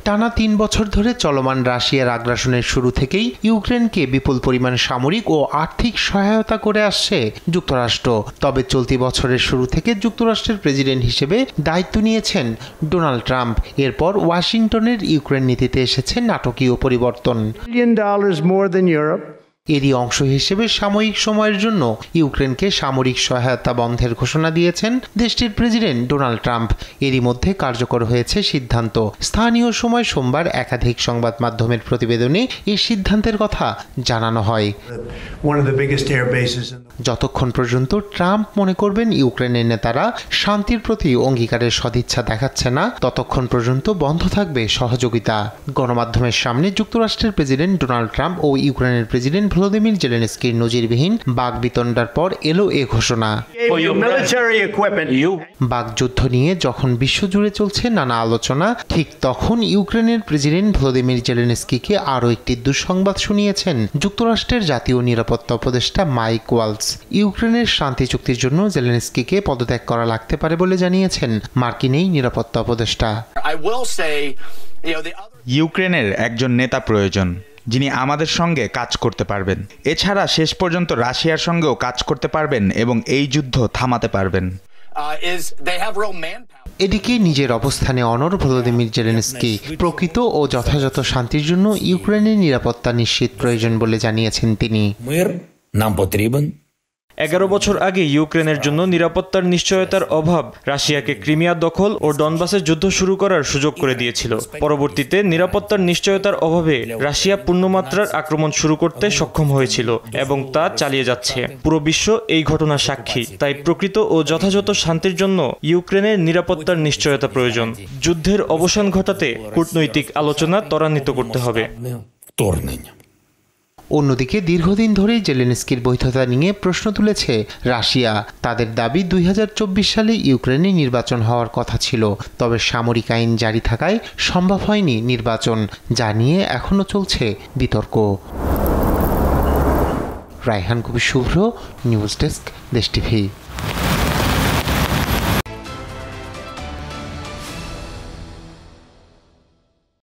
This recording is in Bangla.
টানা ৩ বছর ধরে চলমান রাশিয়ার আগ্রাসনের শুরু থেকেই ইউক্রেনকে বিপুল পরিমাণ সামরিক ও আর্থিক সহায়তা করে আসছে যুক্তরাষ্ট্র। তবে চলতি বছরের শুরু থেকে যুক্তরাষ্ট্রের প্রেসিডেন্ট হিসেবে দায়িত্ব নিয়েছেন ডোনাল্ড ট্রাম্প। এরপর ওয়াশিংটনের ইউক্রেন নীতিতে এসেছে নাটকীয় পরিবর্তন। এরই অংশ হিসেবে সাময়িক সময়ের জন্য ইউক্রেনকে সামরিক সহায়তা বন্ধের ঘোষণা দিয়েছেন দেশটির প্রেসিডেন্ট ডোনাল্ড ট্রাম্প। এরই মধ্যে কার্যকর হয়েছে সিদ্ধান্ত। স্থানীয় সময় সোমবার একাধিক সংবাদ মাধ্যমের প্রতিবেদনে এই সিদ্ধান্তের কথা জানানো হয়। যতক্ষণ পর্যন্ত ট্রাম্প মনে করবেন ইউক্রেনের নেতারা শান্তির প্রতি অঙ্গীকারের সদিচ্ছা দেখাচ্ছে না, ততক্ষণ পর্যন্ত বন্ধ থাকবে সহযোগিতা। গণমাধ্যমের সামনে যুক্তরাষ্ট্রের প্রেসিডেন্ট ডোনাল্ড ট্রাম্প ও ইউক্রেনের প্রেসিডেন্ট ভলোদিমির জেলেনস্কির নজিরবিহীন বাকবিতণ্ডার পর এলো এ ঘোষণা। বাকযুদ্ধ নিয়ে যখন বিশ্বজুড়ে চলছে নানা আলোচনা, ঠিক তখন ইউক্রেনের প্রেসিডেন্ট ভলোদিমির জেলেনস্কিকে আরও একটি দুঃসংবাদ শুনিয়েছেন যুক্তরাষ্ট্রের জাতীয় নিরাপত্তা উপদেষ্টা মাইক ওয়ালস। ইউক্রেনের শান্তি চুক্তির জন্য জেলেনস্কিকে পদত্যাগ করা লাগতে পারে বলে জানিয়েছেন মার্কিন এই নিরাপত্তা উপদেষ্টা। ইউক্রেনের একজন নেতা প্রয়োজন যিনি আমাদের সঙ্গে কাজ করতে পারবেন। এছাড়া শেষ পর্যন্ত রাশিয়ার সঙ্গেও কাজ করতে পারবেন এবং এই যুদ্ধ থামাতে পারবেন। এদিকে নিজের অবস্থানে অনড় ভলোদিমির জেলেনস্কি প্রকৃত ও যথাযথ শান্তির জন্য ইউক্রেনের নিরাপত্তা নিশ্চিত প্রয়োজন বলে জানিয়েছেন তিনি। 11 বছর আগে ইউক্রেনের জন্য নিরাপত্তার নিশ্চয়তার অভাব রাশিয়াকে ক্রিমিয়া দখল ও ডনবাসে যুদ্ধ শুরু করার সুযোগ করে দিয়েছিল। পরবর্তীতে নিরাপত্তার নিশ্চয়তার অভাবে রাশিয়া পূর্ণমাত্রার আক্রমণ শুরু করতে সক্ষম হয়েছিল এবং তা চালিয়ে যাচ্ছে। পুরো বিশ্ব এই ঘটনার সাক্ষী। তাই প্রকৃত ও যথাযথ শান্তির জন্য ইউক্রেনের নিরাপত্তার নিশ্চয়তা প্রয়োজন। যুদ্ধের অবসান ঘটাতে কূটনৈতিক আলোচনা ত্বরান্বিত করতে হবে। অন্যদিকে দীর্ঘদিন ধরেই জেলেনস্কির বৈধতা নিয়ে প্রশ্ন তুলেছে রাশিয়া। তাদের দাবি 2024 সালে ইউক্রেনে নির্বাচন হওয়ার কথা ছিল, তবে সামরিক আইন জারি থাকায় সম্ভব হয়নি নির্বাচন, যা নিয়ে এখনও চলছে বিতর্ক। রায়হান কবির শুভ্র, নিউজ ডেস্ক, দেশ টিভি।